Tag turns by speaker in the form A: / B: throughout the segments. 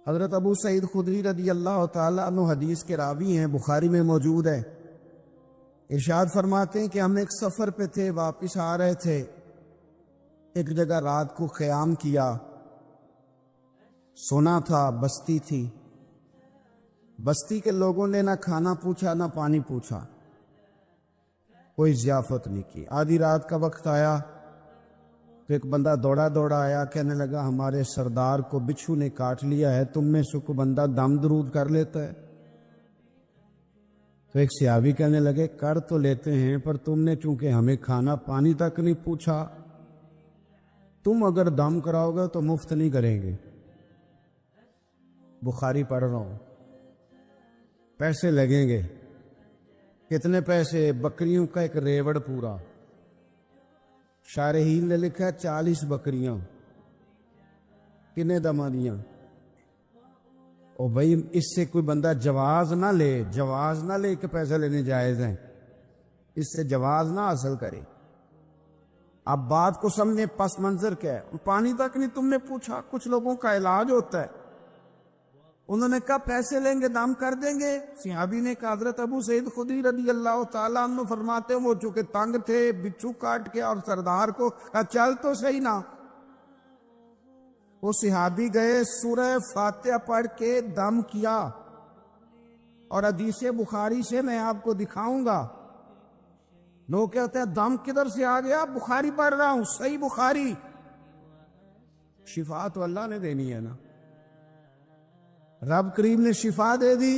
A: حضرت ابو سعید خدری رضی اللہ تعالیٰ عنہ حدیث کے راوی ہیں، بخاری میں موجود ہے۔ ارشاد فرماتے ہیں کہ ہم ایک سفر پہ تھے، واپس آ رہے تھے، ایک جگہ رات کو قیام کیا، سونا تھا، بستی تھی۔ بستی کے لوگوں نے نہ کھانا پوچھا نہ پانی پوچھا، کوئی ضیافت نہیں کی۔ آدھی رات کا وقت آیا تو ایک بندہ دوڑا دوڑا آیا، کہنے لگا ہمارے سردار کو بچھو نے کاٹ لیا ہے، تم میں سے کوئی بندہ دم درود کر لیتا ہے؟ تو ایک صحابی کہنے لگے کر تو لیتے ہیں، پر تم نے چونکہ ہمیں کھانا پانی تک نہیں پوچھا، تم اگر دم کراؤ گے تو مفت نہیں کریں گے۔ بخاری پڑھ رہا ہوں، پیسے لگیں گے۔ کتنے پیسے؟ بکریوں کا ایک ریوڑ پورا۔ شارحین نے لکھا 40 بکریاں۔ کنے دما دیاں؟ او بھائی اس سے کوئی بندہ جواز نہ لے کہ پیسے لینے جائز ہیں، اس سے جواز نہ حاصل کرے۔ اب بات کو سمجھے، پس منظر کیا ہے؟ پانی تک نہیں تم نے پوچھا۔ کچھ لوگوں کا علاج ہوتا ہے، انہوں نے کہا پیسے لیں گے دم کر دیں گے۔ صحابی نے کہا حضرت ابو سعید خدری رضی اللہ تعالیٰ عنہ فرماتے ہیں وہ چونکہ تنگ تھے، بچھو کاٹ کے، اور سردار کو کہا چل تو صحیح نا۔ وہ صحابی گئے، سورہ فاتحہ پڑھ کے دم کیا، اور حدیث بخاری سے میں آپ کو دکھاؤں گا۔ لوگ کہتے ہیں دم کدھر سے آ گیا؟ بخاری پڑھ رہا ہوں، صحیح بخاری۔ شفا تو اللہ نے دینی ہے نا، رب کریم نے شفا دے دی۔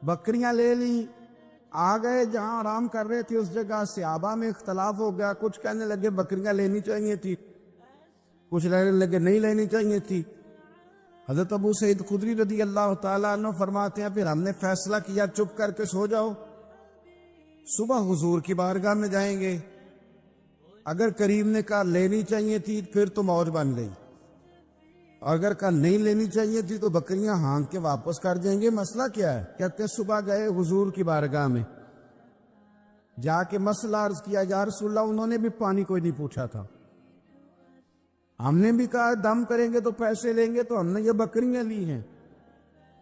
A: بکریاں لے لی، آ گئے جہاں آرام کر رہے تھے اس جگہ۔ صحابہ میں اختلاف ہو گیا، کچھ کہنے لگے بکریاں لینی چاہیے تھی، کچھ کہنے لگے نہیں لینی چاہیے تھی۔ حضرت ابو سعید خدری رضی اللہ تعالیٰ عنہ فرماتے ہیں پھر ہم نے فیصلہ کیا چپ کر کے سو جاؤ، صبح حضور کی بارگاہ میں جائیں گے۔ اگر کریم نے کہا لینی چاہیے تھی پھر تو موج بن گئی، اگر کہا نہیں لینی چاہیے تھی تو بکریاں ہانک کے واپس کر دیں گے۔ مسئلہ کیا ہے؟ کہتے ہیں صبح گئے حضور کی بارگاہ میں، جا کے مسئلہ عرض کیا، یا رسول اللہ انہوں نے بھی پانی کوئی نہیں پوچھا تھا، ہم نے بھی کہا دم کریں گے تو پیسے لیں گے، تو ہم نے یہ بکریاں لی ہیں۔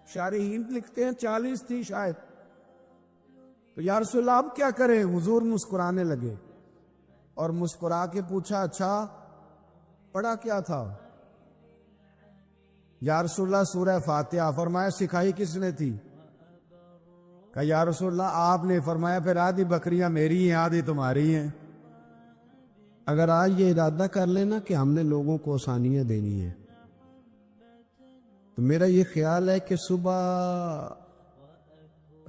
A: شارحین لکھتے ہیں 40 تھی شاید۔ تو یا رسول اللہ اب کیا کریں؟ حضور مسکرانے لگے، اور مسکرا کے پوچھا اچھا پڑھا کیا تھا؟ یا رسول اللہ سورہ فاتحہ۔ فرمایا سکھائی کس نے تھی؟ کہا یا رسول اللہ آپ نے۔ فرمایا پھر آدھی بکریاں میری ہیں آدھی تمہاری ہیں۔ اگر آج یہ ارادہ کر لینا کہ ہم نے لوگوں کو آسانیاں دینی ہیں، تو میرا یہ خیال ہے کہ صبح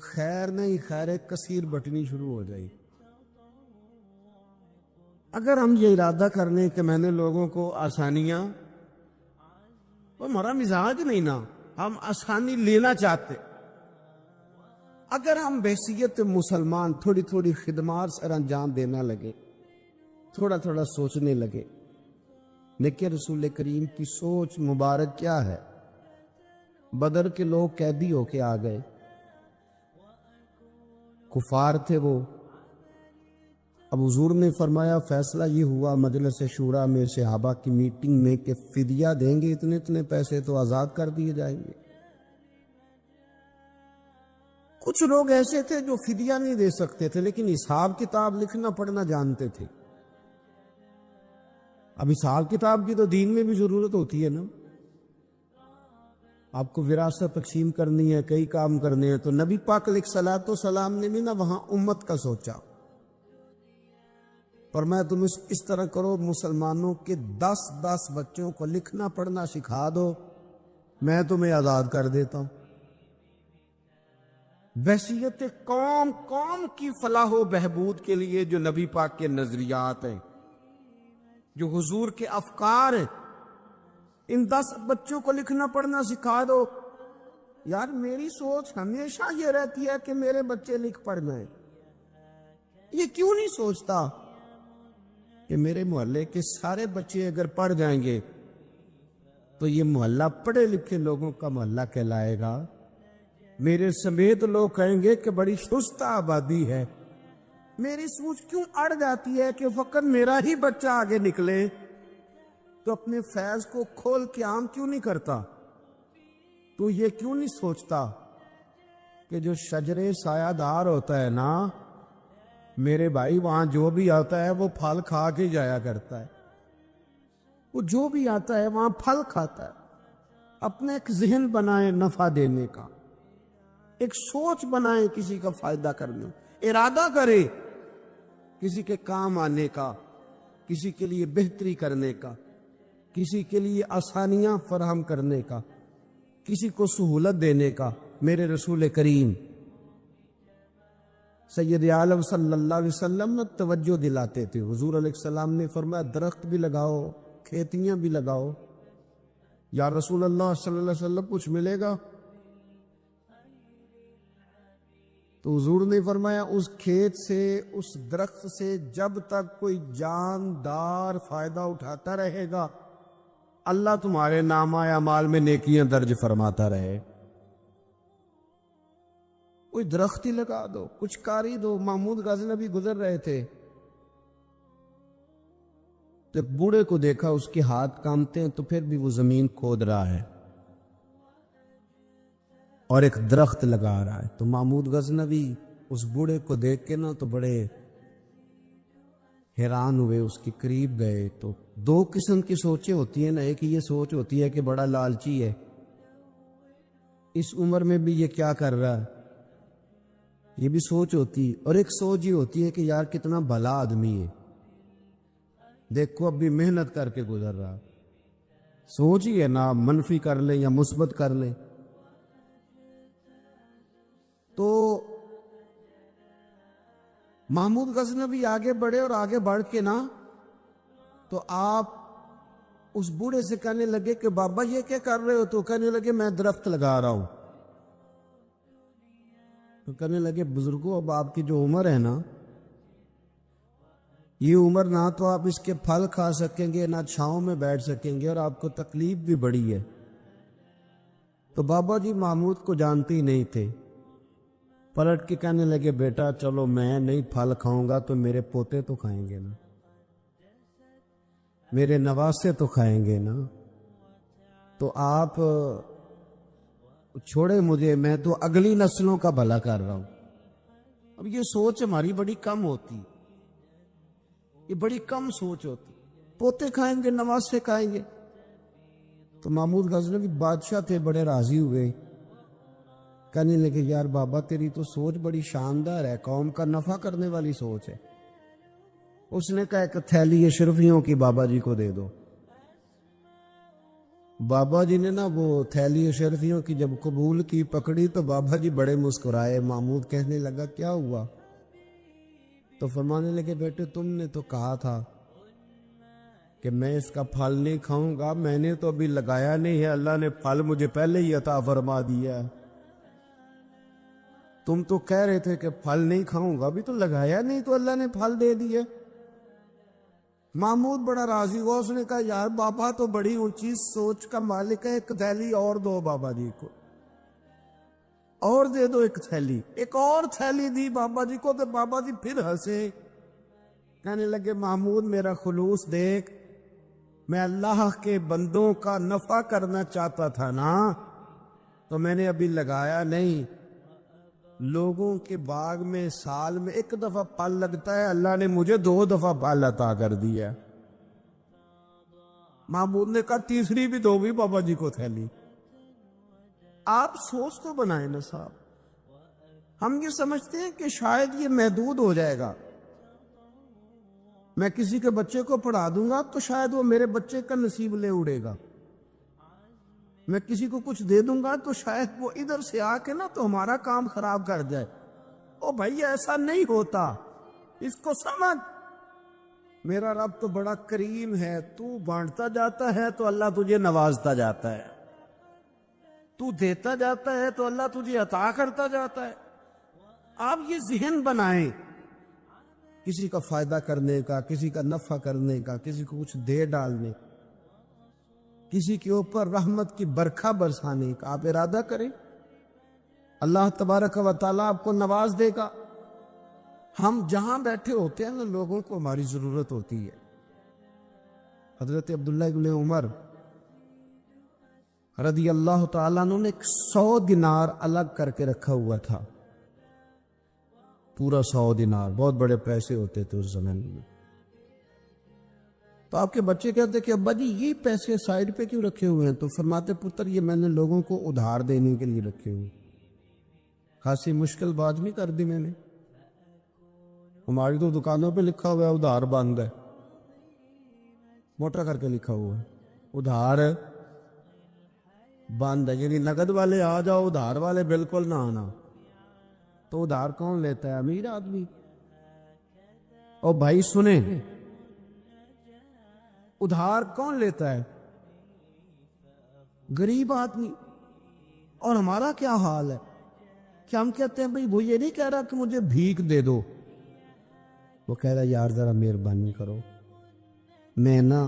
A: خیر نہیں خیر کثیر بٹنی شروع ہو جائے۔ اگر ہم یہ ارادہ کر لیں کہ میں نے لوگوں کو آسانیاں، وہ ہمارا مزاج نہیں نا، ہم آسانی لینا چاہتے۔ اگر ہم بحیثیت مسلمان تھوڑی تھوڑی خدمات سر انجام دینا لگے، تھوڑا تھوڑا سوچنے لگے، لیکن رسول کریم کی سوچ مبارک کیا ہے؟ بدر کے لوگ قیدی ہو کے آ گئے، کفار تھے وہ۔ اب حضور نے فرمایا فیصلہ یہ ہوا مجلس شورا میں صحابہ کی میٹنگ میں کہ فدیہ دیں گے اتنے اتنے پیسے تو آزاد کر دیے جائیں گے۔ کچھ لوگ ایسے تھے جو فدیہ نہیں دے سکتے تھے لیکن حساب کتاب لکھنا پڑھنا جانتے تھے۔ اب حساب کتاب کی تو دین میں بھی ضرورت ہوتی ہے نا، آپ کو وراثت تقسیم کرنی ہے، کئی کام کرنے ہیں، تو نبی پاک علیہ الصلوۃ والسلام نے بھی نا وہاں امت کا سوچا، پر میں تم اس طرح کرو مسلمانوں کے 10 بچوں کو لکھنا پڑھنا سکھا دو، میں تمہیں آزاد کر دیتا ہوں۔ بحیثیت قوم کی فلاح و بہبود کے لیے جو نبی پاک کے نظریات ہیں، جو حضور کے افکار ہیں، ان 10 بچوں کو لکھنا پڑھنا سکھا دو۔ یار میری سوچ ہمیشہ یہ رہتی ہے کہ میرے بچے لکھ پڑھ جائیں، یہ کیوں نہیں سوچتا کہ میرے محلے کے سارے بچے اگر پڑھ جائیں گے تو یہ محلہ پڑھے لکھے لوگوں کا محلہ کہلائے گا، میرے سمیت لوگ کہیں گے کہ بڑی سستہ آبادی ہے۔ میری سوچ کیوں اڑ جاتی ہے کہ فقط میرا ہی بچہ آگے نکلے، تو اپنے فیض کو کھول کے عام کیوں نہیں کرتا؟ تو یہ کیوں نہیں سوچتا کہ جو شجرے سایہ دار ہوتا ہے نا میرے بھائی، وہاں جو بھی آتا ہے وہ پھل کھا کے جایا کرتا ہے. وہ جو بھی آتا ہے وہاں پھل کھاتا ہے. اپنے ایک ذہن بنائیں نفع دینے کا، ایک سوچ بنائیں کسی کا فائدہ کرنے، ارادہ کرے کسی کے کام آنے کا، کسی کے لیے بہتری کرنے کا، کسی کے لیے آسانیاں فراہم کرنے کا، کسی کو سہولت دینے کا. میرے رسول کریم سید عالم صلی اللہ علیہ وسلم نے توجہ دلاتے تھے. حضور علیہ السلام نے فرمایا درخت بھی لگاؤ، کھیتیاں بھی لگاؤ. یا رسول اللہ صلی اللہ علیہ وسلم کچھ ملے گا؟ تو حضور نے فرمایا اس کھیت سے، اس درخت سے جب تک کوئی جاندار فائدہ اٹھاتا رہے گا اللہ تمہارے نامہ اعمال میں نیکیاں درج فرماتا رہے. کوئی درخت ہی لگا دو، کچھ کاری دو. محمود غزنوی گزر رہے تھے تو ایک بوڑھے کو دیکھا، اس کے ہاتھ کامتے ہیں تو پھر بھی وہ زمین کھود رہا ہے اور ایک درخت لگا رہا ہے. تو محمود غزنوی اس بوڑھے کو دیکھ کے نا تو بڑے حیران ہوئے، اس کے قریب گئے. تو دو قسم کی سوچیں ہوتی ہیں نا، ایک یہ سوچ ہوتی ہے کہ بڑا لالچی ہے، اس عمر میں بھی یہ کیا کر رہا ہے، یہ بھی سوچ ہوتی. اور ایک سوچ یہ ہوتی ہے کہ یار کتنا بھلا آدمی ہے، دیکھو اب بھی محنت کر کے گزر رہا. سوچ ہی ہے نا، منفی کر لیں یا مثبت کر لیں. تو محمود غزنوی آگے بڑھے اور آگے بڑھ کے نا تو آپ اس بوڑھے سے کہنے لگے کہ بابا یہ کیا کر رہے ہو؟ تو کہنے لگے میں درخت لگا رہا ہوں. تو کہنے لگے بزرگوں اب آپ کی جو عمر ہے نا، یہ عمر نہ تو آپ اس کے پھل کھا سکیں گے، نہ چھاؤں میں بیٹھ سکیں گے، اور آپ کو تکلیف بھی بڑی ہے. تو بابا جی محمود کو جانتے ہی نہیں تھے، پلٹ کے کہنے لگے بیٹا چلو میں نہیں پھل کھاؤں گا تو میرے پوتے تو کھائیں گے نا، میرے نواسے تو کھائیں گے نا. تو آپ چھوڑے مجھے، میں تو اگلی نسلوں کا بھلا کر رہا ہوں. اب یہ سوچ ہماری بڑی کم ہوتی، یہ بڑی کم سوچ ہوتی. پوتے کھائیں گے، نواسے کھائیں گے. تو محمود غزنوی بادشاہ تھے، بڑے راضی ہوئے، کہنے لگے یار بابا تیری تو سوچ بڑی شاندار ہے، قوم کا نفع کرنے والی سوچ ہے. اس نے کہا ایک تھیلی اشرفیوں کی بابا جی کو دے دو. بابا جی نے نا وہ تھیلی اشرفیوں کی جب قبول کی، پکڑی تو بابا جی بڑے مسکرائے. محمود کہنے لگا کیا ہوا؟ تو فرمانے لگے بیٹے تم نے تو کہا تھا کہ میں اس کا پھل نہیں کھاؤں گا، میں نے تو ابھی لگایا نہیں ہے، اللہ نے پھل مجھے پہلے ہی عطا فرما دیا. تم تو کہہ رہے تھے کہ پھل نہیں کھاؤں گا، ابھی تو لگایا نہیں تو اللہ نے پھل دے دیے. محمود بڑا راضی ہوا، اس نے کہا یار بابا تو بڑی اونچی سوچ کا مالک ہے، ایک تھیلی اور دو بابا جی کو، اور دے دو ایک تھیلی. ایک اور تھیلی دی بابا جی کو تو بابا جی پھر ہنسے، کہنے لگے محمود میرا خلوص دیکھ، میں اللہ کے بندوں کا نفع کرنا چاہتا تھا نا تو میں نے ابھی لگایا نہیں. لوگوں کے باغ میں سال میں ایک دفعہ پھل لگتا ہے، اللہ نے مجھے 2 دفعہ پھل عطا کر دیا. محمود نے کہا تیسری بھی دو بھی بابا جی کو تھیلی. آپ سوچ تو بنائیں نا صاحب. ہم یہ سمجھتے ہیں کہ شاید یہ محدود ہو جائے گا، میں کسی کے بچے کو پڑھا دوں گا تو شاید وہ میرے بچے کا نصیب لے اڑے گا، میں کسی کو کچھ دے دوں گا تو شاید وہ ادھر سے آ کے نا تو ہمارا کام خراب کر جائے. او بھائی ایسا نہیں ہوتا، اس کو سمجھ. میرا رب تو بڑا کریم ہے، تو بانٹتا جاتا ہے تو اللہ تجھے نوازتا جاتا ہے، تو دیتا جاتا ہے تو اللہ تجھے عطا کرتا جاتا ہے. آپ یہ ذہن بنائیں کسی کا فائدہ کرنے کا، کسی کا نفع کرنے کا، کسی کو کچھ دے ڈالنے، کسی کے اوپر رحمت کی برکھا برسانے کا. آپ ارادہ کریں، اللہ تبارک و تعالیٰ آپ کو نواز دے گا. ہم جہاں بیٹھے ہوتے ہیں نا لوگوں کو ہماری ضرورت ہوتی ہے. حضرت عبداللہ ابن عمر رضی اللہ تعالیٰ عنہ نے 100 دینار الگ کر کے رکھا ہوا تھا، پورا 100 دینار، بہت بڑے پیسے ہوتے تھے اس زمانے میں۔ تو آپ کے بچے کہتے کہ ابا جی یہ پیسے سائڈ پہ کیوں رکھے ہوئے ہیں؟ تو فرماتے پتر یہ میں نے لوگوں کو ادھار دینے کے لیے رکھے ہوئے۔ خاصی مشکل بات نہیں کر دی میں نے، ہماری تو دکانوں پہ لکھا ہوا ہے ادھار بند ہے، موٹا کر کے لکھا ہوا ہے ادھار بند ہے، یعنی نقد والے آ جاؤ، ادھار والے بالکل نہ آنا۔ تو ادھار کون لیتا ہے؟ امیر آدمی۔ اور بھائی سنیں، ادھار کون لیتا ہے؟ غریب آدمی۔ اور ہمارا کیا حال ہے کہ ہم کہتے ہیں بھائی وہ یہ نہیں کہہ رہا کہ مجھے بھیک دے دو، وہ کہہ رہا یار ذرا مہربانی کرو۔ میں نا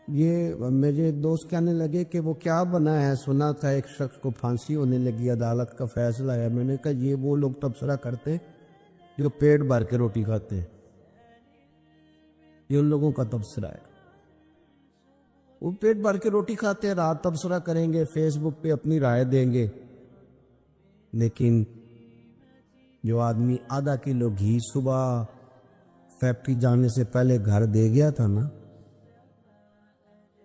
A: یہ میرے دوست کہنے لگے کہ وہ کیا بنا ہے، سنا تھا ایک شخص کو پھانسی ہونے لگی، عدالت کا فیصلہ ہے۔ میں نے کہا یہ وہ لوگ تبصرہ کرتے جو پیٹ بھر کے روٹی کھاتے ہیں، یہ ان لوگوں کا تبصرہ ہے۔ وہ پیٹ بھر کے روٹی کھاتے ہیں، رات تبصرہ کریں گے، فیس بک پہ اپنی رائے دیں گے، لیکن جو آدمی آدھا کلو گھی صبح فیکٹری جانے سے پہلے گھر دے گیا تھا نا،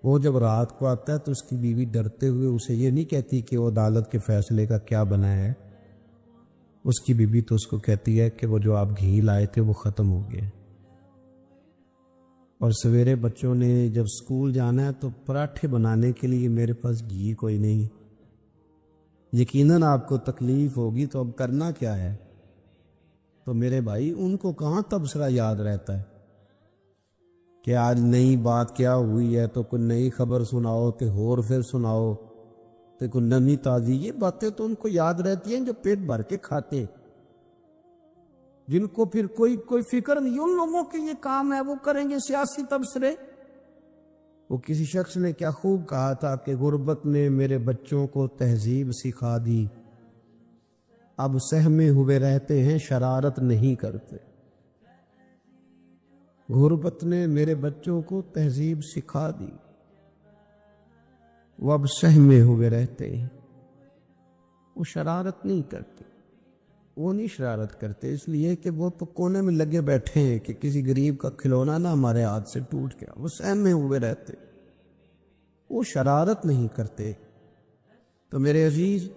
A: وہ جب رات کو آتا ہے تو اس کی بیوی ڈرتے ہوئے اسے یہ نہیں کہتی کہ وہ عدالت کے فیصلے کا کیا بنا ہے، اس کی بیوی تو اس کو کہتی ہے کہ وہ جو آپ گھی لائے تھے وہ ختم ہو گئے۔ اور سویرے بچوں نے جب اسکول جانا ہے تو پراٹھے بنانے کے لیے میرے پاس گھی کوئی نہیں۔ یقیناً آپ کو تکلیف ہوگی، تو اب کرنا کیا ہے؟ تو میرے بھائی ان کو کہاں تبصرہ یاد رہتا ہے کہ آج نئی بات کیا ہوئی ہے، تو کوئی نئی خبر سناؤ کہ اور پھر سناؤ تو کوئی نئی تازی، یہ باتیں تو ان کو یاد رہتی ہیں جو پیٹ بھر کے کھاتے، جن کو پھر کوئی فکر نہیں۔ ان لوگوں کے یہ کام ہے، وہ کریں گے سیاسی تبصرے۔ وہ کسی شخص نے کیا خوب کہا تھا کہ غربت نے میرے بچوں کو تہذیب سکھا دی، اب سہمے ہوئے رہتے ہیں شرارت نہیں کرتے۔ غربت نے میرے بچوں کو تہذیب سکھا دی، وہ اب سہمے ہوئے رہتے ہیں، وہ شرارت نہیں کرتے۔ وہ نہیں شرارت کرتے اس لیے کہ وہ تو کونے میں لگے بیٹھے ہیں کہ کسی غریب کا کھلونا نہ ہمارے ہاتھ سے ٹوٹ گیا، وہ سہمے ہوئے رہتے، وہ شرارت نہیں کرتے۔ تو میرے عزیز،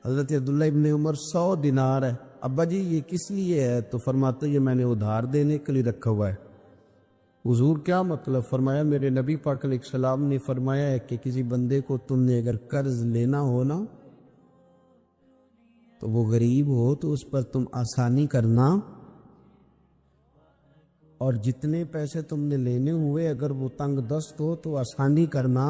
A: حضرت عبداللہ ابن عمر 100 دینار ہے، ابا جی یہ کس لیے ہے؟ تو فرماتے یہ میں نے ادھار دینے کے لیے رکھا ہوا ہے۔ حضور کیا مطلب؟ فرمایا میرے نبی پاک علیہ السلام نے فرمایا ہے کہ کسی بندے کو تم نے اگر قرض لینا ہو نا، تو وہ غریب ہو تو اس پر تم آسانی کرنا، اور جتنے پیسے تم نے لینے ہوئے اگر وہ تنگ دست ہو تو آسانی کرنا۔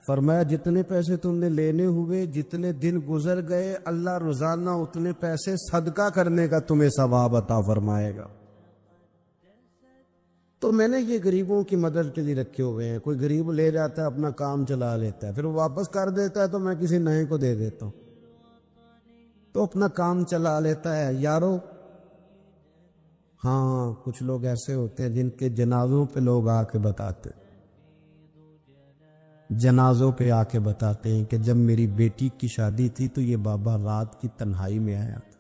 A: فرمایا جتنے پیسے تم نے لینے ہوئے، جتنے دن گزر گئے، اللہ روزانہ اتنے پیسے صدقہ کرنے کا تمہیں ثواب عطا فرمائے گا۔ تو میں نے یہ غریبوں کی مدد کے لیے رکھے ہوئے ہیں۔ کوئی غریب لے جاتا ہے اپنا کام چلا لیتا ہے، پھر وہ واپس کر دیتا ہے تو میں کسی نئے کو دے دیتا ہوں، تو اپنا کام چلا لیتا ہے۔ یارو ہاں کچھ لوگ ایسے ہوتے ہیں جن کے جنازوں پہ لوگ آ کے بتاتے، جنازوں پہ آ کے بتاتے ہیں کہ جب میری بیٹی کی شادی تھی تو یہ بابا رات کی تنہائی میں آیا تھا۔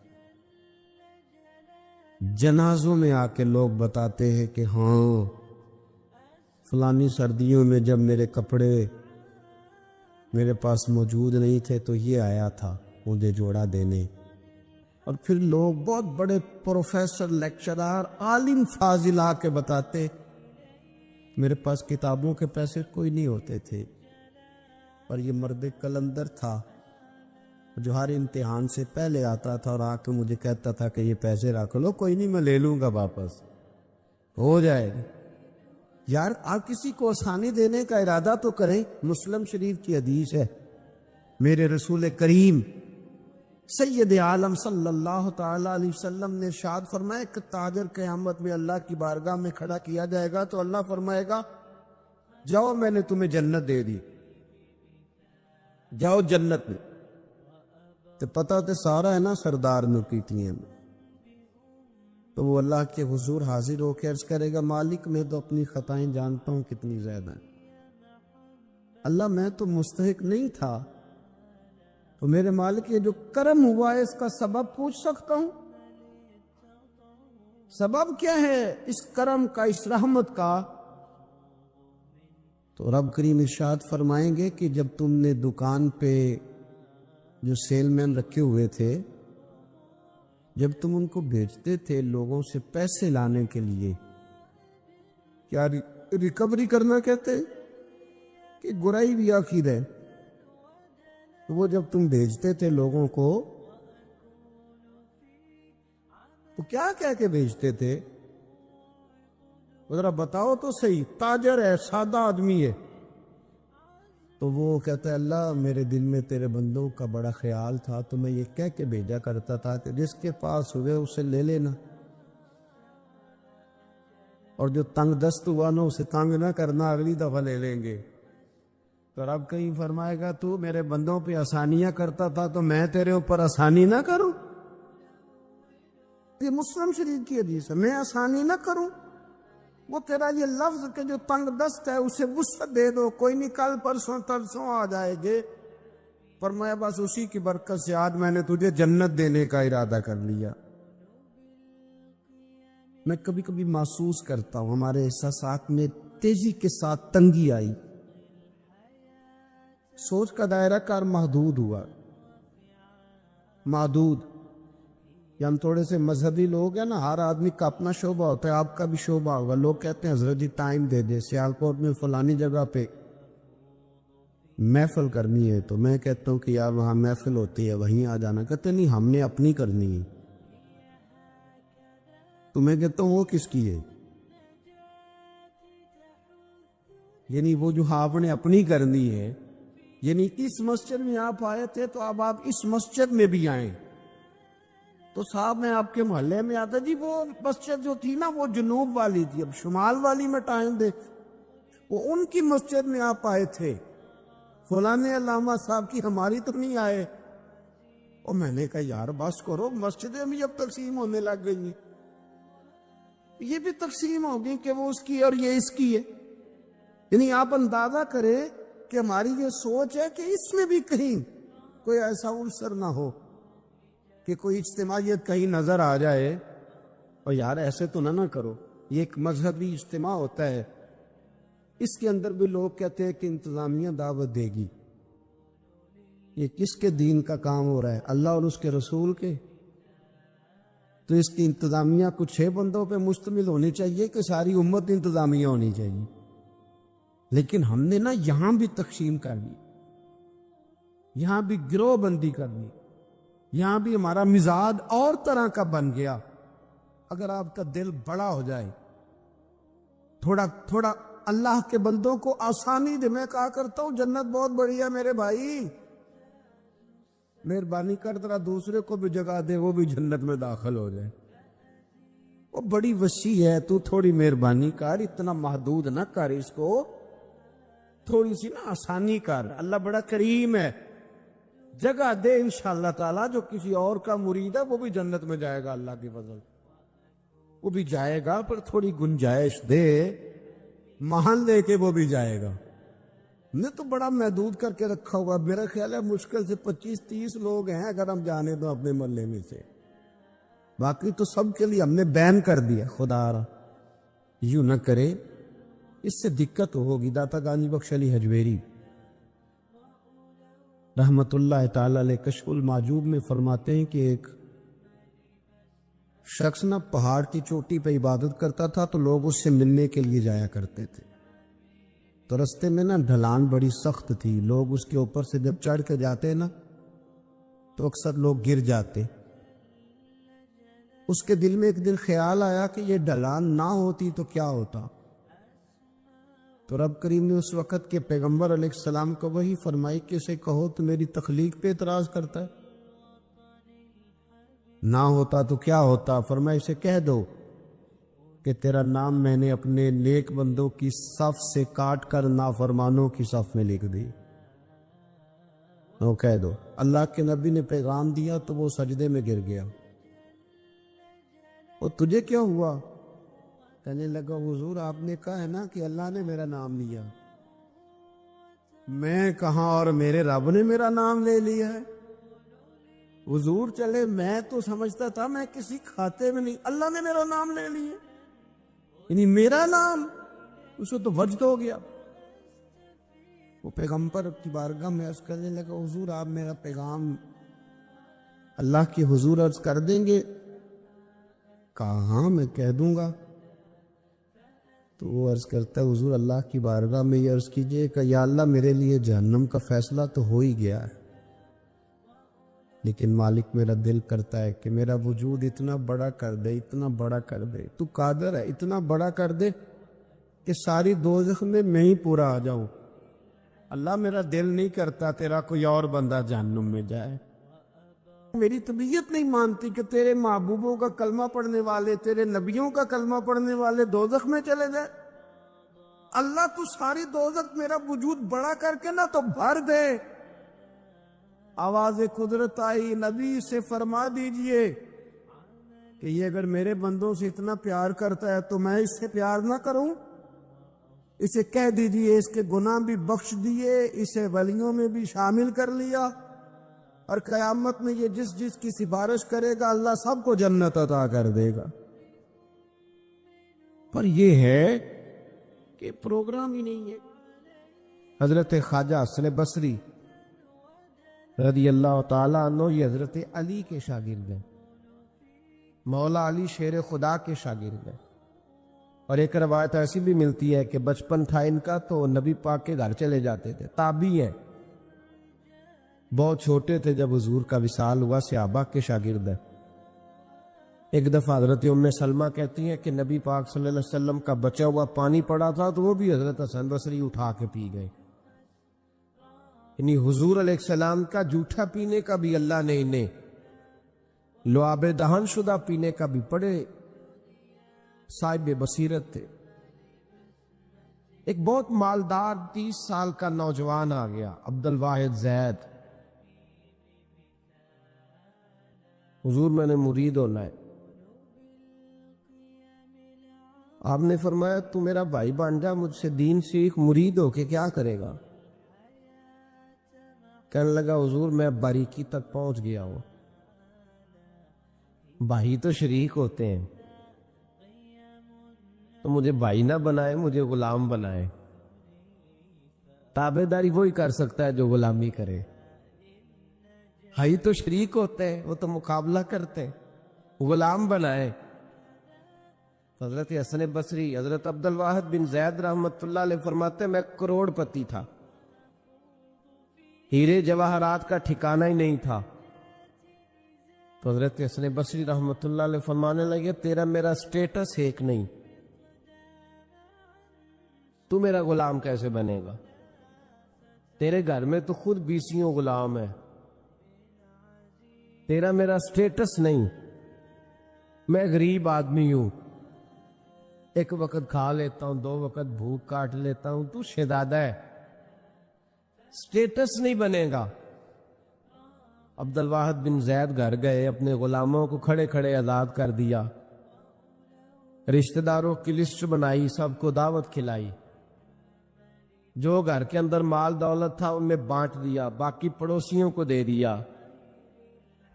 A: جنازوں میں آ کے لوگ بتاتے ہیں کہ ہاں فلانی سردیوں میں جب میرے کپڑے میرے پاس موجود نہیں تھے تو یہ آیا تھا مجھے جوڑا دینے۔ اور پھر لوگ بہت بڑے پروفیسر، لیکچرار، عالم فاضل آ کے بتاتے میرے پاس کتابوں کے پیسے کوئی نہیں ہوتے تھے، اور یہ مرد کلندر تھا جو ہر امتحان سے پہلے آتا تھا اور آ کے مجھے کہتا تھا کہ یہ پیسے رکھ لو، کوئی نہیں میں لے لوں گا، واپس ہو جائے گا۔ یار آپ کسی کو آسانی دینے کا ارادہ تو کریں۔ مسلم شریف کی حدیث ہے، میرے رسول کریم سید عالم صلی اللہ تعالی علیہ وسلم نے ارشاد فرمایا کہ تاجر قیامت میں اللہ کی بارگاہ میں کھڑا کیا جائے گا تو اللہ فرمائے گا جاؤ میں نے تمہیں جنت دے دی، جاؤ جنت میں۔ تو پتہ تو سارا ہے نا سردار نکیتیاں میں، تو وہ اللہ کے حضور حاضر ہو کے عرض کرے گا مالک میں تو اپنی خطائیں جانتا ہوں کتنی زیادہ ہیں، اللہ میں تو مستحق نہیں تھا، تو میرے مالک یہ جو کرم ہوا ہے اس کا سبب پوچھ سکتا ہوں؟ سبب کیا ہے اس کرم کا، اس رحمت کا؟ تو رب کریم ارشاد فرمائیں گے کہ جب تم نے دکان پہ جو سیل مین رکھے ہوئے تھے، جب تم ان کو بھیجتے تھے لوگوں سے پیسے لانے کے لیے، کیا ریکوری کرنا کہتے ہیں کہ گرائی بھی آخر ہے، تو وہ جب تم بھیجتے تھے لوگوں کو تو کیا کہہ کے بھیجتے تھے؟ ذرا بتاؤ تو صحیح، تاجر ہے، سادہ آدمی ہے، تو وہ کہتا ہے اللہ میرے دل میں تیرے بندوں کا بڑا خیال تھا تو میں یہ کہہ کے بھیجا کرتا تھا کہ جس کے پاس ہوئے اسے لے لینا، اور جو تنگ دست ہوا نا اسے تنگ نہ کرنا، اگلی دفعہ لے لیں گے۔ تو رب کہیں فرمائے گا تو میرے بندوں پہ آسانیاں کرتا تھا تو میں تیرے اوپر آسانی نہ کروں؟ یہ مسلم شریف کی حدیث ہے، میں آسانی نہ کروں؟ وہ تیرا یہ لفظ کہ جو تنگ دست ہے اسے وسعت دے دو، کوئی نہیں کل پرسوں ترسوں آ جائے گے، فرمایا بس اسی کی برکت سے آج میں نے تجھے جنت دینے کا ارادہ کر لیا۔ میں کبھی کبھی محسوس کرتا ہوں ہمارے احساسات میں تیزی کے ساتھ تنگی آئی، سوچ کا دائرہ کار محدود ہوا، محدود، یا ہم تھوڑے سے مذہبی لوگ ہیں نا، ہر آدمی کا اپنا شعبہ ہوتا ہے، آپ کا بھی شعبہ ہوگا، لوگ کہتے ہیں حضرت جی ٹائم دے دے، سیالکوٹ میں فلانی جگہ پہ محفل کرنی ہے، تو میں کہتا ہوں کہ یار وہاں محفل ہوتی ہے وہیں آ جانا، کہتے نہیں ہم نے اپنی کرنی ہے، تو میں کہتا ہوں وہ کس کی ہے؟ یعنی وہ جو آپ نے اپنی کرنی ہے، یعنی اس مسجد میں آپ آئے تھے تو اب آپ اس مسجد میں بھی آئیں، تو صاحب میں آپ کے محلے میں آتا جی وہ مسجد جو تھی نا وہ جنوب والی تھی، اب شمال والی میں ٹائم دے، وہ ان کی مسجد میں آپ آئے تھے، فلانے علامہ صاحب کی ہماری تو نہیں آئے۔ اور میں نے کہا یار بس کرو، مسجدیں بھی اب تقسیم ہونے لگ گئی ہیں، یہ بھی تقسیم ہوگی کہ وہ اس کی اور یہ اس کی ہے، یعنی آپ اندازہ کریں کہ ہماری یہ سوچ ہے کہ اس میں بھی کہیں کوئی ایسا عنصر نہ ہو کہ کوئی اجتماعیت کہیں نظر آ جائے، اور یار ایسے تو نہ کرو، یہ ایک مذہبی اجتماع ہوتا ہے، اس کے اندر بھی لوگ کہتے ہیں کہ انتظامیہ دعوت دے گی، یہ کس کے دین کا کام ہو رہا ہے؟ اللہ اور اس کے رسول کے؟ تو اس کی انتظامیہ کچھ 6 بندوں پہ مشتمل ہونی چاہیے کہ ساری امت انتظامیہ ہونی چاہیے؟ لیکن ہم نے نا یہاں بھی تقسیم کر لی، یہاں بھی گروہ بندی کر لی، یہاں بھی ہمارا مزاج اور طرح کا بن گیا۔ اگر آپ کا دل بڑا ہو جائے، تھوڑا اللہ کے بندوں کو آسانی دے، میں کہا کرتا ہوں جنت بہت بڑی ہے میرے بھائی، مہربانی کر ذرا دوسرے کو بھی جگہ دے وہ بھی جنت میں داخل ہو جائے، وہ بڑی وسیع ہے، تو تھوڑی مہربانی کر، اتنا محدود نہ کر اس کو، تھوڑی سی نا آسانی کر، اللہ بڑا کریم ہے، جگہ دے انشاءاللہ تعالیٰ، جو کسی اور کا مرید ہے وہ بھی جنت میں جائے گا، اللہ کی فضل وہ بھی جائے گا، پر تھوڑی گنجائش دے، محل دے کے وہ بھی جائے گا۔ نے تو بڑا محدود کر کے رکھا ہوا، میرا خیال ہے مشکل سے 25-30 لوگ ہیں اگر ہم جانے تو اپنے محلے میں سے، باقی تو سب کے لیے ہم نے بین کر دیا۔ خدا را یوں نہ کرے، اس سے دقت ہوگی۔ داتا گانی بخش علی حجویری رحمت اللہ تعالی علیہ کشف المعجوب میں فرماتے ہیں کہ ایک شخص نہ پہاڑ کی چوٹی پہ عبادت کرتا تھا تو لوگ اس سے ملنے کے لیے جایا کرتے تھے، تو رستے میں نا ڈھلان بڑی سخت تھی، لوگ اس کے اوپر سے جب چڑھ کے جاتے نا تو اکثر لوگ گر جاتے۔ اس کے دل میں ایک دن خیال آیا کہ یہ ڈھلان نہ ہوتی تو کیا ہوتا، تو رب کریم نے اس وقت کے پیغمبر علیہ السلام کو وہی فرمائی کہ اسے کہو تو میری تخلیق پہ اعتراض کرتا ہے، نہ ہوتا تو کیا ہوتا؟ فرمایا اسے کہہ دو کہ تیرا نام میں نے اپنے نیک بندوں کی صف سے کاٹ کر نافرمانوں کی صف میں لکھ دی، وہ کہہ دو۔ اللہ کے نبی نے پیغام دیا تو وہ سجدے میں گر گیا۔ اور تجھے کیا ہوا؟ کہنے لگا حضور آپ نے کہا ہے نا کہ اللہ نے میرا نام لیا، میں کہاں اور میرے رب نے میرا نام لے لیا ہے. حضور چلے میں تو سمجھتا تھا میں کسی کھاتے میں نہیں, اللہ نے میرا نام لے لیا, یعنی میرا نام, اسے تو وجد ہو گیا. وہ پیغمبر کی بارگاہ میں عرض کرنے لگا حضور آپ میرا پیغام اللہ کے حضور عرض کر دیں گے؟ کہا ہاں میں کہہ دوں گا. تو وہ عرض کرتا ہے حضور اللہ کی بارگاہ میں یہ عرض کیجئے کہ یا اللہ میرے لیے جہنم کا فیصلہ تو ہو ہی گیا ہے, لیکن مالک میرا دل کرتا ہے کہ میرا وجود اتنا بڑا کر دے, اتنا بڑا کر دے, تو قادر ہے اتنا بڑا کر دے کہ ساری دوزخ میں ہی پورا آ جاؤں. اللہ میرا دل نہیں کرتا تیرا کوئی اور بندہ جہنم میں جائے. میری طبیعت نہیں مانتی کہ تیرے محبوبوں کا کلمہ پڑھنے والے, تیرے نبیوں کا کلمہ پڑھنے والے دوزخ میں چلے جائے. اللہ تو ساری دوزخ میرا وجود بڑا کر کے نہ تو بھر دے. آواز قدرت آئی, نبی سے فرما دیجئے کہ یہ اگر میرے بندوں سے اتنا پیار کرتا ہے تو میں اس سے پیار نہ کروں. اسے کہہ دیجئے اس کے گناہ بھی بخش دیے, اسے ولیوں میں بھی شامل کر لیا, اور قیامت میں یہ جس جس کی سفارش کرے گا اللہ سب کو جنت عطا کر دے گا. پر یہ ہے کہ پروگرام ہی نہیں ہے. حضرت خواجہ حسن بصری رضی اللہ تعالیٰ عنہ یہ حضرت علی کے شاگرد ہیں, مولا علی شیر خدا کے شاگرد ہیں. اور ایک روایت ایسی بھی ملتی ہے کہ بچپن تھا ان کا تو نبی پاک کے گھر چلے جاتے تھے. تابعی ہیں, بہت چھوٹے تھے جب حضور کا وصال ہوا, صحابہ کے شاگرد ہیں. ایک دفعہ حضرت ام سلمہ کہتی ہیں کہ نبی پاک صلی اللہ علیہ وسلم کا بچا ہوا پانی پڑا تھا تو وہ بھی حضرت حسن بصری اٹھا کے پی گئے. یعنی حضور علیہ السلام کا جھوٹا پینے کا بھی اللہ نے انہیں, لعاب دہن شدہ پینے کا بھی پڑے صاحب بصیرت تھے. ایک بہت مالدار 30 سال کا نوجوان آ گیا, عبد الواحد زید. حضور میں نے مرید ہونا ہے. آپ نے فرمایا تو میرا بھائی بن جا, مجھ سے دین سیکھ, مرید ہو کے کیا کرے گا؟ کہنے لگا حضور میں باریکی تک پہنچ گیا ہوں. بھائی تو شریک ہوتے ہیں, تو مجھے بھائی نہ بنائے, مجھے غلام بنائے. تابع داری وہی کر سکتا ہے جو غلامی کرے. بھائی تو شریک ہوتے ہیں, وہ تو مقابلہ کرتے ہیں, غلام بنائے. حضرت حسن بصری حضرت عبد الواحد بن زید رحمت اللہ علیہ فرماتے میں کروڑ پتی تھا, ہیرے جواہرات کا ٹھکانہ ہی نہیں تھا. تو حضرت حسن بصری رحمت اللہ علیہ فرمانے لگے تیرا میرا سٹیٹس ایک نہیں, تو میرا غلام کیسے بنے گا؟ تیرے گھر میں تو خود 20 غلام ہے. تیرا میرا سٹیٹس نہیں, میں غریب آدمی ہوں, ایک وقت کھا لیتا ہوں, 2 وقت بھوک کاٹ لیتا ہوں, تو شہزادہ ہے, سٹیٹس نہیں بنے گا. عبد الواحد بن زید گھر گئے, اپنے غلاموں کو کھڑے کھڑے آزاد کر دیا, رشتہ داروں کی لسٹ بنائی, سب کو دعوت کھلائی, جو گھر کے اندر مال دولت تھا ان میں بانٹ دیا, باقی پڑوسیوں کو دے دیا.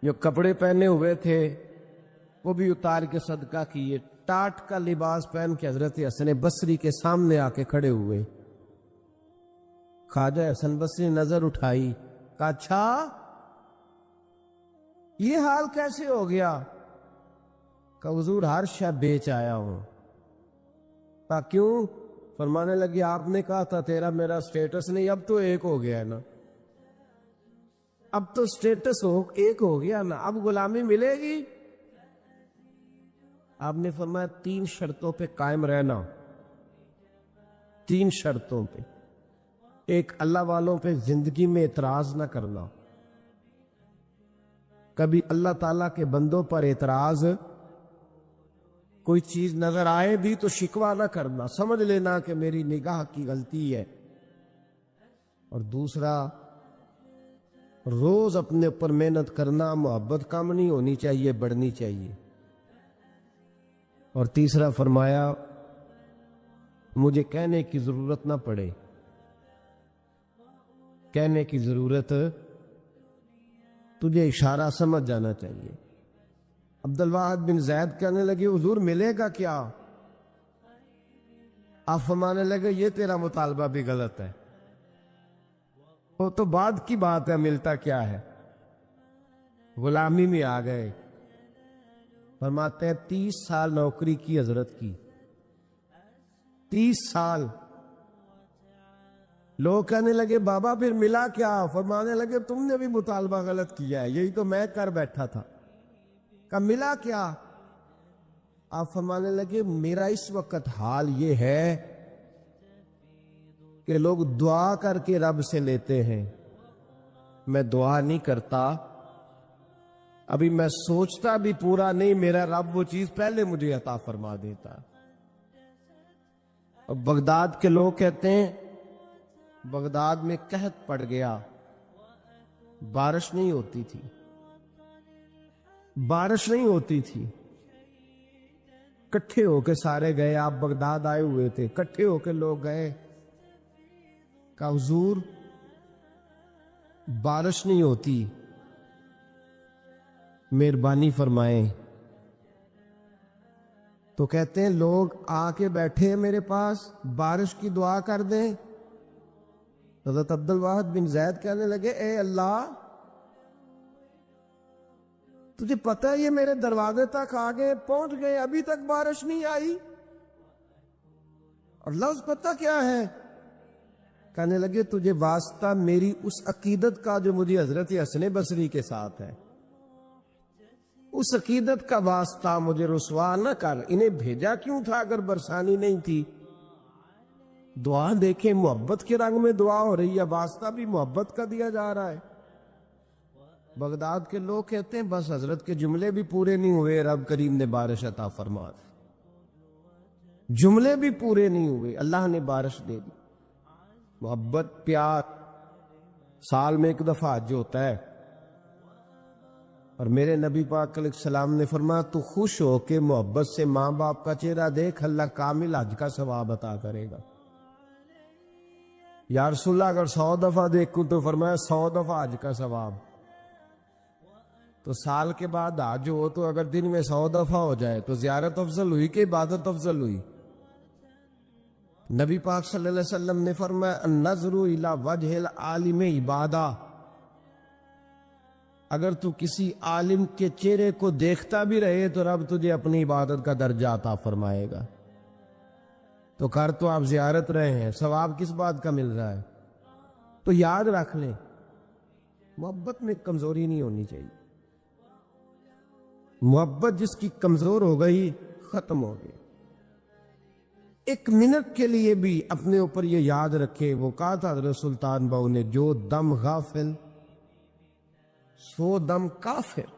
A: جو کپڑے پہنے ہوئے تھے وہ بھی اتار کے صدقہ کیے. ٹاٹ کا لباس پہن کے حضرت حسن بصری کے سامنے آ کے کھڑے ہوئے. خواجہ حسن بصری نے نظر اٹھائی, کہا اچھا یہ حال کیسے ہو گیا؟ کہا حضور ہر شے بیچ آیا ہوں. کہا کیوں؟ فرمانے لگی آپ نے کہا تھا تیرا میرا سٹیٹس نہیں, اب تو ایک ہو گیا ہے نا, اب تو سٹیٹس ایک ہو گیا نا, اب غلامی ملے گی. آپ نے فرمایا 3 شرطوں پہ قائم رہنا, 3 شرطوں پہ. ایک, اللہ والوں پہ زندگی میں اعتراض نہ کرنا, کبھی اللہ تعالیٰ کے بندوں پر اعتراض, کوئی چیز نظر آئے بھی تو شکوہ نہ کرنا, سمجھ لینا کہ میری نگاہ کی غلطی ہے. اور دوسرا, روز اپنے اوپر محنت کرنا, محبت کم نہیں ہونی چاہیے, بڑھنی چاہیے. اور تیسرا فرمایا مجھے کہنے کی ضرورت نہ پڑے,
B: کہنے کی ضرورت، تجھے اشارہ سمجھ جانا چاہیے۔ عبد الواحد بن زید کہنے لگے حضور ملے گا کیا؟ آپ فرمانے لگے یہ تیرا مطالبہ بھی غلط ہے، وہ تو بعد کی بات ہے، ملتا کیا ہے؟ غلامی میں آ گئے۔ فرماتے ہیں 30 سال نوکری کی حضرت کی، 30 سال۔ لوگ کہنے لگے بابا پھر ملا کیا؟ فرمانے لگے تم نے بھی مطالبہ غلط کیا ہے، یہی تو میں کر بیٹھا تھا۔ کہا ملا کیا؟ آپ فرمانے لگے میرا اس وقت حال یہ ہے کہ لوگ دعا کر کے رب سے لیتے ہیں، میں دعا نہیں کرتا، ابھی میں سوچتا بھی پورا نہیں، میرا رب وہ چیز پہلے مجھے عطا فرما دیتا۔ اور بغداد کے لوگ کہتے ہیں بغداد میں قحط پڑ گیا، بارش نہیں ہوتی تھی، بارش نہیں ہوتی تھی۔ کٹھے ہو کے سارے گئے، آپ بغداد آئے ہوئے تھے، کٹھے ہو کے لوگ گئے، کہا حضور بارش نہیں ہوتی، مہربانی فرمائیں۔ تو کہتے ہیں لوگ آ کے بیٹھے میرے پاس، بارش کی دعا کر دیں۔ حضرت عبد الواحد بن زید کہنے لگے اے اللہ، تجھے پتہ ہے یہ میرے دروازے تک آگے پہنچ گئے، ابھی تک بارش نہیں آئی، اور لفظ پتہ کیا ہے؟ کہنے لگے تجھے واسطہ میری اس عقیدت کا جو مجھے حضرت حسن بصری کے ساتھ ہے، اس عقیدت کا واسطہ، مجھے رسوا نہ کر۔ انہیں بھیجا کیوں تھا اگر برسانی نہیں تھی؟ دعا دیکھیں، محبت کے رنگ میں دعا ہو رہی ہے، واسطہ بھی محبت کا دیا جا رہا ہے۔ بغداد کے لوگ کہتے ہیں بس حضرت کے جملے بھی پورے نہیں ہوئے، رب کریم نے بارش عطا فرما دی، جملے بھی پورے نہیں ہوئے، اللہ نے بارش دے دی۔ محبت، پیار سال میں ایک دفعہ حج ہوتا ہے، اور میرے نبی پاک علیہ السلام نے فرمایا تو خوش ہو کے محبت سے ماں باپ کا چہرہ دیکھ، اللہ کامل حج کا ثواب عطا کرے گا۔ یا رسول اللہ اگر 100 دفعہ دیکھوں تو فرمایا 100 دفعہ حج کا ثواب۔ تو سال کے بعد حج ہو تو اگر دن میں 100 دفعہ ہو جائے تو زیارت افضل ہوئی کہ عبادت افضل ہوئی؟ نبی پاک صلی اللہ علیہ وسلم نے فرمایا النظر الی وجہ العالم عبادہ، اگر تو کسی عالم کے چہرے کو دیکھتا بھی رہے تو رب تجھے اپنی عبادت کا درجہ عطا فرمائے گا۔ تو کر تو آپ زیارت رہے ہیں، ثواب کس بات کا مل رہا ہے؟ تو یاد رکھ لیں محبت میں کمزوری نہیں ہونی چاہیے، محبت جس کی کمزور ہو گئی ختم ہو گئی۔ ایک منٹ کے لیے بھی اپنے اوپر یہ یاد رکھے، وہ کہا تھا حضرت سلطان بہو نے جو دم غافل سو دم کافر۔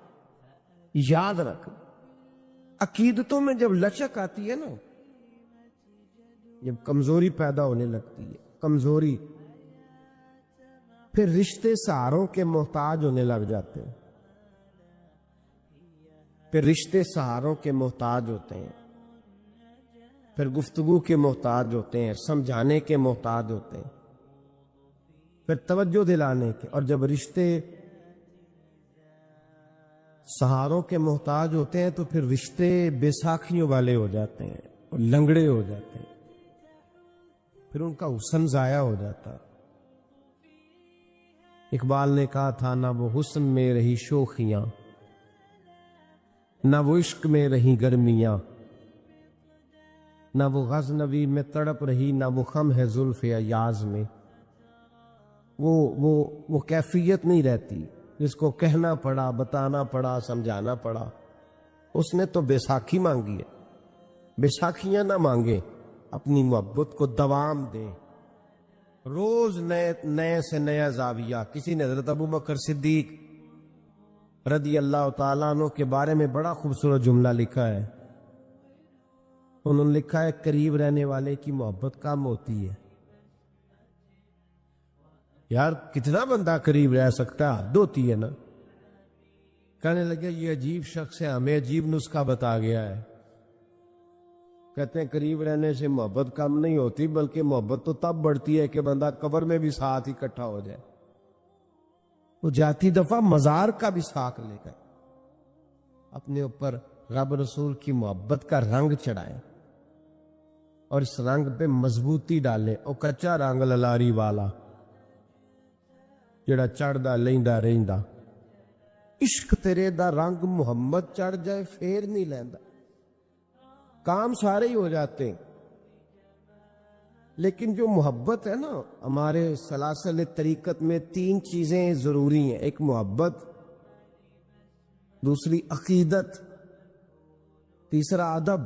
B: یاد رکھ، عقیدتوں میں جب لچک آتی ہے نا، جب کمزوری پیدا ہونے لگتی ہے، کمزوری، پھر رشتے سہاروں کے محتاج ہونے لگ جاتے ہیں، پھر رشتے سہاروں کے محتاج ہوتے ہیں، پھر گفتگو کے محتاج ہوتے ہیں، سمجھانے کے محتاج ہوتے ہیں، پھر توجہ دلانے کے، اور جب رشتے سہاروں کے محتاج ہوتے ہیں تو پھر رشتے بے ساکھیوں والے ہو جاتے ہیں اور لنگڑے ہو جاتے ہیں، پھر ان کا حسن ضائع ہو جاتا۔ اقبال نے کہا تھا نہ وہ حسن میں رہی شوخیاں، نہ وہ عشق میں رہی گرمیاں، نہ وہ غزنوی میں تڑپ رہی، نہ وہ خم ہے زلف ایاز میں۔ وہ کیفیت نہیں رہتی جس کو کہنا پڑا، بتانا پڑا، سمجھانا پڑا۔ اس نے تو بیساکھی مانگی ہے، بیساکھیاں نہ مانگے، اپنی محبت کو دوام دے، روز نئے سے نیا زاویہ۔ کسی نے حضرت ابو بکر صدیق رضی اللہ تعالیٰ عنہ کے بارے میں بڑا خوبصورت جملہ لکھا ہے، انہوں نے لکھا ہے قریب رہنے والے کی محبت کم ہوتی ہے۔ یار کتنا بندہ قریب رہ سکتا ہے، حد ہوتی ہے نا۔ کہنے لگے یہ عجیب شخص ہے، ہمیں عجیب نسخہ بتا گیا ہے۔ کہتے ہیں قریب رہنے سے محبت کم نہیں ہوتی، بلکہ محبت تو تب بڑھتی ہے کہ بندہ قبر میں بھی ساتھ اکٹھا ہو جائے۔ وہ جاتی دفعہ مزار کا بھی ساکھ لے گئے، اپنے اوپر رب رسول کی محبت کا رنگ چڑھائیں اور اس رنگ پہ مضبوطی ڈالیں۔ او کچا رنگ للاری والا جڑا چڑھدا لیندا رہندا، عشق تیرے دا رنگ محمد چڑھ جائے پھر نہیں لیندا، کام سارے ہی ہو جاتے ہیں۔ لیکن جو محبت ہے نا، ہمارے سلاسل طریقت میں 3 چیزیں ضروری ہیں، ایک محبت، دوسری عقیدت، تیسرا ادب۔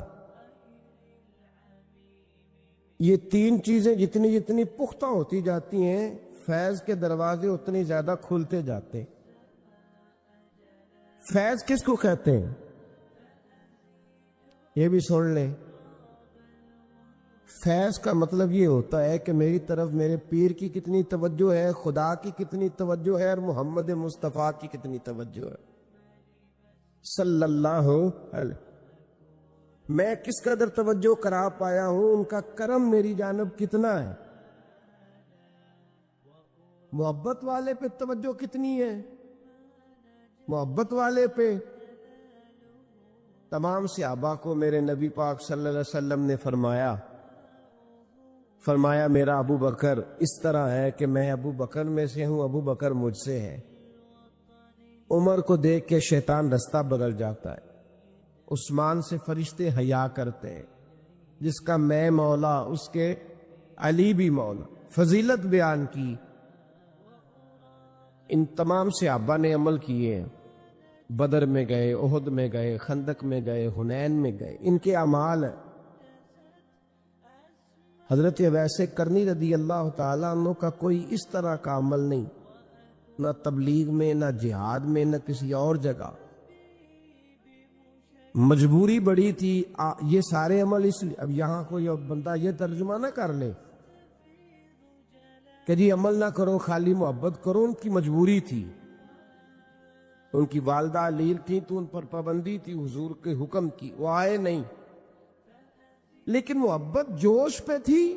B: یہ 3 چیزیں جتنی جتنی پختہ ہوتی جاتی ہیں، فیض کے دروازے اتنی زیادہ کھلتے جاتے ہیں۔ فیض کس کو کہتے ہیں یہ بھی سن لیں۔ فیض کا مطلب یہ ہوتا ہے کہ میری طرف میرے پیر کی کتنی توجہ ہے، خدا کی کتنی توجہ ہے، اور محمد مصطفیٰ کی کتنی توجہ ہے صلی اللہ علیہ۔ میں کس قدر توجہ کرا پایا ہوں، ان کا کرم میری جانب کتنا ہے۔ محبت والے پہ توجہ کتنی ہے، محبت والے پہ۔ تمام صحابہ کو میرے نبی پاک صلی اللہ علیہ وسلم نے فرمایا میرا ابو بکر اس طرح ہے کہ میں ابو بکر میں سے ہوں، ابو بکر مجھ سے ہے۔ عمر کو دیکھ کے شیطان رستہ بدل جاتا ہے، عثمان سے فرشتے حیا کرتے ہیں، جس کا میں مولا اس کے علی بھی مولا۔ فضیلت بیان کی، ان تمام صحابہ نے عمل کیے ہیں، بدر میں گئے، احد میں گئے، خندق میں گئے، حنین میں گئے، ان کے اعمال ہیں۔ حضرت اویس کرنی رضی اللہ تعالیٰ عنہ کا کوئی اس طرح کا عمل نہیں، نہ تبلیغ میں، نہ جہاد میں، نہ کسی اور جگہ۔ مجبوری بڑی تھی، یہ سارے عمل اس لیے۔ اب یہاں کوئی بندہ یہ ترجمہ نہ کر لے کہ جی عمل نہ کرو خالی محبت کرو، ان کی مجبوری تھی، ان کی والدہ علیل تھی تو ان پر پابندی تھی حضور کے حکم کی، وہ آئے نہیں، لیکن محبت جوش پہ تھی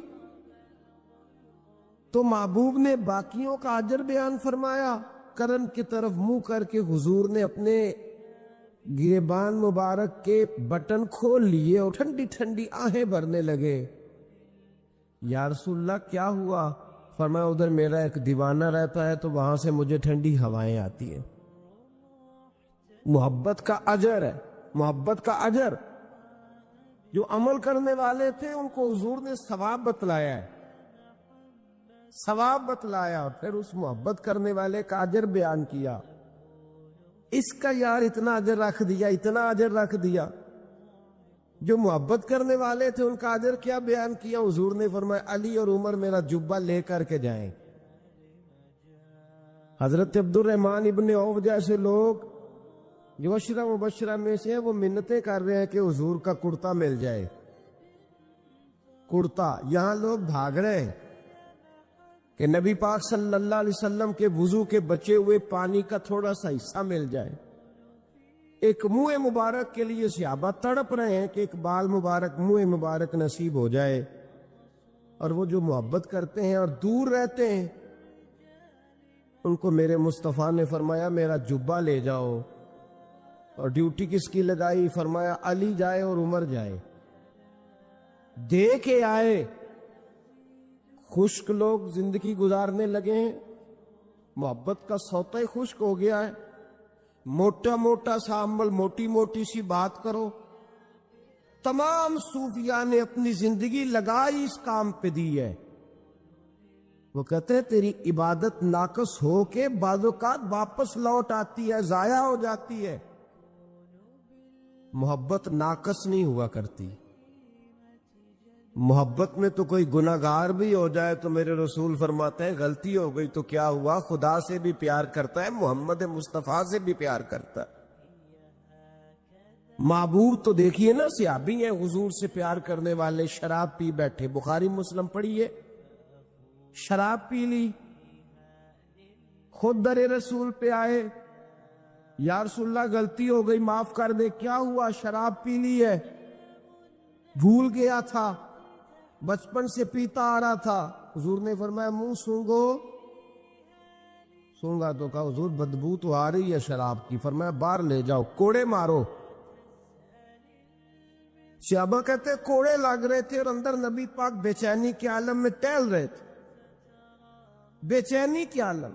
B: تو محبوب نے باقیوں کا اجر بیان فرمایا۔ کرن کی طرف منہ کر کے حضور نے اپنے گریبان مبارک کے بٹن کھول لیے اور ٹھنڈی ٹھنڈی آہیں بھرنے لگے۔ یا رسول اللہ کیا ہوا؟ فرمایا ادھر میرا ایک دیوانہ رہتا ہے تو وہاں سے مجھے ٹھنڈی ہوائیں آتی ہیں۔ محبت کا اجر ہے، محبت کا اجر۔ جو عمل کرنے والے تھے ان کو حضور نے ثواب بتلایا ہے، ثواب بتلایا، اور پھر اس محبت کرنے والے کا اجر بیان کیا۔ اس کا یار اتنا اجر رکھ دیا، اتنا اجر رکھ دیا۔ جو محبت کرنے والے تھے ان کا اجر کیا بیان کیا؟ حضور نے فرمایا علی اور عمر میرا جبہ لے کر کے جائیں۔ حضرت عبد الرحمن ابن عوف جیسے لوگ جو عشرہ مبشرہ میں سے ہیں، وہ منتیں کر رہے ہیں کہ حضور کا کرتا مل جائے، کرتا۔ یہاں لوگ بھاگ رہے ہیں کہ نبی پاک صلی اللہ علیہ وسلم کے وضو کے بچے ہوئے پانی کا تھوڑا سا حصہ مل جائے۔ ایک منہ مبارک کے لیے صحابہ تڑپ رہے ہیں کہ ایک بال مبارک، منہ مبارک نصیب ہو جائے۔ اور وہ جو محبت کرتے ہیں اور دور رہتے ہیں، ان کو میرے مصطفیٰ نے فرمایا میرا جبہ لے جاؤ۔ اور ڈیوٹی کس کی لگائی؟ فرمایا علی جائے اور عمر جائے، دے کے آئے۔ خشک لوگ زندگی گزارنے لگے ہیں، محبت کا سوتا ہی خشک ہو گیا ہے۔ موٹا موٹا سا عمل، موٹی موٹی سی بات کرو۔ تمام صوفیاء نے اپنی زندگی لگائی اس کام پہ دی ہے۔ وہ کہتے ہیں تیری عبادت ناقص ہو کے بعض اوقات واپس لوٹ آتی ہے، ضائع ہو جاتی ہے۔ محبت ناقص نہیں ہوا کرتی۔ محبت میں تو کوئی گناہگار بھی ہو جائے تو میرے رسول فرماتے ہیں غلطی ہو گئی تو کیا ہوا، خدا سے بھی پیار کرتا ہے، محمد مصطفیٰ سے بھی پیار کرتا ہے۔ محبوب تو دیکھیے نا، صحابی ہیں حضور سے پیار کرنے والے، شراب پی بیٹھے، بخاری مسلم پڑھیے، شراب پی لی، خود در رسول پہ آئے، یا رسول اللہ غلطی ہو گئی معاف کر دے۔ کیا ہوا؟ شراب پی لی ہے، بھول گیا تھا، بچپن سے پیتا آ رہا تھا۔ حضور نے فرمایا منہ سونگو، سونگا تو کہا حضور بدبو تو آ رہی ہے شراب کی. فرمایا باہر لے جاؤ, کوڑے مارو. صحابہ کہتے کوڑے لگ رہے تھے اور اندر نبی پاک بے چینی کے عالم میں ٹہل رہے تھے, بے چینی کے عالم.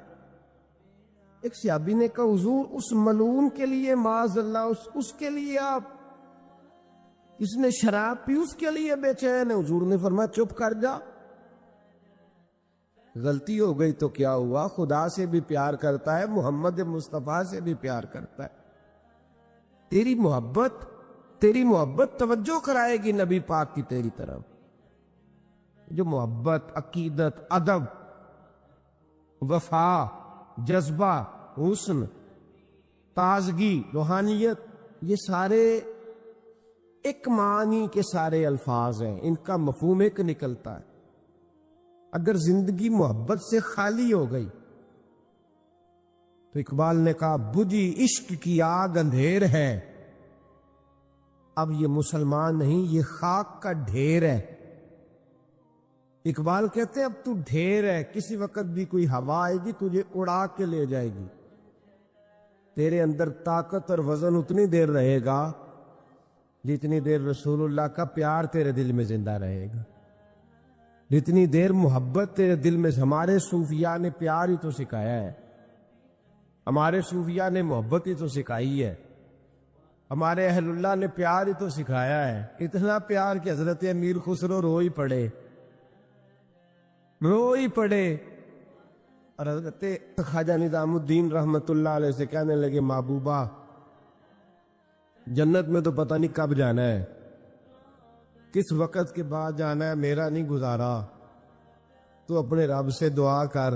B: ایک صحابی نے کہا حضور اس ملعون کے لیے معاذ اللہ اس کے لیے آپ, اس نے شراب پی اس کے لیے بے چین ہے. حضور نے فرمایا چپ کر جا, غلطی ہو گئی تو کیا ہوا, خدا سے بھی پیار کرتا ہے, محمد مصطفیٰ سے بھی پیار کرتا ہے. تیری محبت توجہ کرائے گی نبی پاک کی تیری طرف. جو محبت, عقیدت, ادب, وفا, جذبہ, حسن, تازگی, روحانیت, یہ سارے ایک معنی کے سارے الفاظ ہیں, ان کا مفہوم ایک نکلتا ہے. اگر زندگی محبت سے خالی ہو گئی تو اقبال نے کہا بجھی عشق کی آگ اندھیر ہے, اب یہ مسلمان نہیں یہ خاک کا ڈھیر ہے. اقبال کہتے ہیں اب تو ڈھیر ہے, کسی وقت بھی کوئی ہوا آئے گی تجھے اڑا کے لے جائے گی. تیرے اندر طاقت اور وزن اتنی دیر رہے گا جتنی دیر رسول اللہ کا پیار تیرے دل میں زندہ رہے گا, جتنی دیر محبت تیرے دل میں. ہمارے صوفیاء نے پیار ہی تو سکھایا ہے, ہمارے صوفیاء نے محبت ہی تو سکھائی ہے, ہمارے اہل اللہ نے پیار ہی تو سکھایا ہے. اتنا پیار کہ حضرت امیر خسرو رو ہی پڑے. اور حضرت خواجہ نظام الدین رحمت اللہ علیہ سے کہنے لگے محبوبہ جنت میں تو پتہ نہیں کب جانا ہے, کس وقت کے بعد جانا ہے, میرا نہیں گزارا. تو اپنے رب سے دعا کر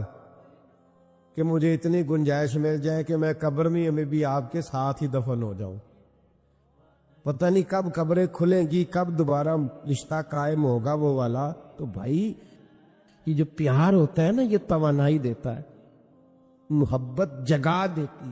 B: کہ مجھے اتنی گنجائش مل جائے کہ میں قبر میں بھی آپ کے ساتھ ہی دفن ہو جاؤں. پتہ نہیں کب قبریں کھلیں گی, کب دوبارہ رشتہ قائم ہوگا وہ والا. تو بھائی یہ جو پیار ہوتا ہے نا یہ توانائی دیتا ہے, محبت جگا دیتی.